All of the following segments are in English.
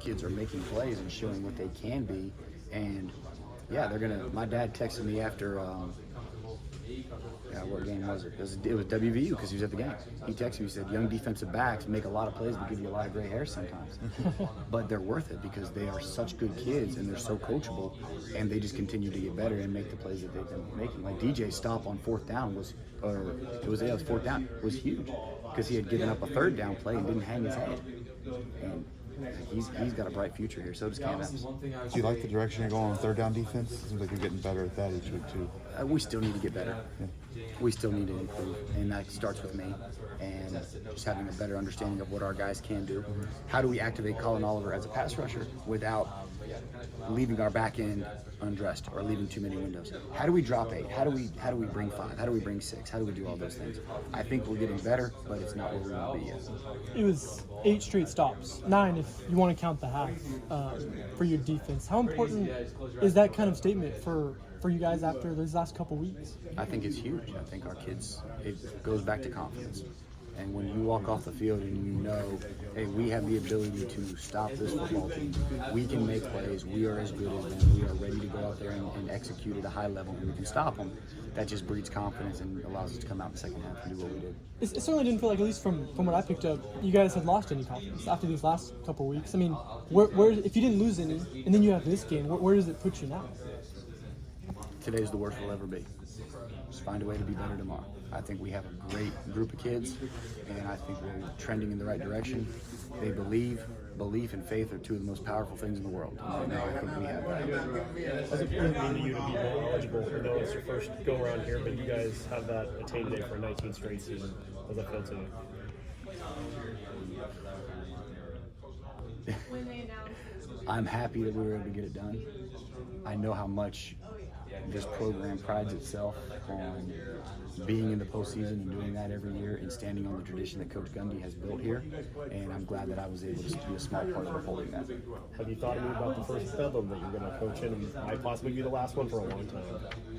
kids are making plays and showing what they can be, and yeah, they're gonna. My dad texted me after. What game was it? It was WVU because he was at the game. He texted me, he said, young defensive backs make a lot of plays but give you a lot of gray hair sometimes. But they're worth it because they are such good kids and they're so coachable, and they just continue to get better and make the plays that they've been making. Like DJ's stop on fourth down was fourth down, was huge because he had given up a third down play and didn't hang his head. And he's got a bright future here. So does Cam Epps. Do you like the direction you're going on third down defense? It seems like you're getting better at that each week too. We still need to get better. Yeah. We still need to improve, and that starts with me and just having a better understanding of what our guys can do. How do we activate Colin Oliver as a pass rusher without leaving our back end undressed or leaving too many windows? How do we drop 8? How do we bring 5? How do we bring 6? How do we do all those things? I think we're getting better, but it's not where we want to be yet. It was 8 straight stops, 9 if you want to count the half, for your defense. How important is that kind of statement for you guys after these last couple weeks? I think it's huge. I think our kids, it goes back to confidence. And when you walk off the field and you know, hey, we have the ability to stop this football team. We can make plays. We are as good as them. We are ready to go out there and execute at a high level, and we can stop them. That just breeds confidence and allows us to come out in the second half and do what we did. It certainly didn't feel like, at least from what I picked up, you guys had lost any confidence after these last couple of weeks. I mean, where if you didn't lose any and then you have this game, where does it put you now? Today's the worst we'll ever be. Just find a way to be better tomorrow. I think we have a great group of kids, and I think we're trending in the right direction. They belief and faith are two of the most powerful things in the world. And I think we have that. Does it mean to you to be more eligible? I know it's your first go around here, but you guys have that attained today for a 19th straight season. How does that feel to you? I'm happy that we were able to get it done. I know how much this program prides itself on being in the postseason and doing that every year and standing on the tradition that Coach Gundy has built here, and I'm glad that I was able to be a small part of upholding that. Have you thought about the first Bedlam that you're going to coach in and might possibly be the last one for a long time?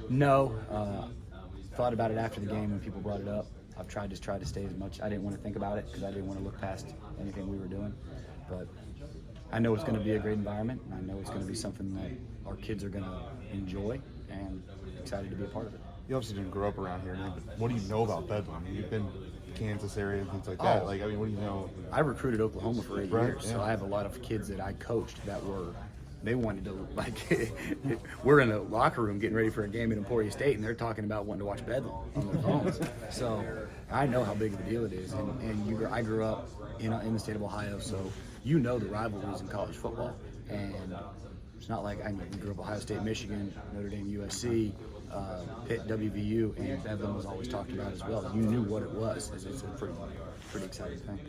No. Thought about it after the game when people brought it up. I've tried to stay as much. I didn't want to think about it because I didn't want to look past anything we were doing. But I know it's going to be a great environment, and I know it's going to be something that our kids are going to enjoy, and excited to be a part of it. You obviously didn't grow up around here, but what do you know about Bedlam? I mean, you've been Kansas area and things like that. Like, I mean, what do you know? I recruited Oklahoma for 8 years, yeah. so I have a lot of kids that I coached that they wanted to, like, we're in the locker room getting ready for a game at Emporia State, and they're talking about wanting to watch Bedlam on their phones. So I know how big of a deal it is, and I grew up in the state of Ohio, so you know the rivalries in college football, and it's not like we grew up Ohio State, Michigan, Notre Dame, USC, Pitt, WVU, and Bedlam was always talked about as well. You knew what it was. It's a pretty exciting thing.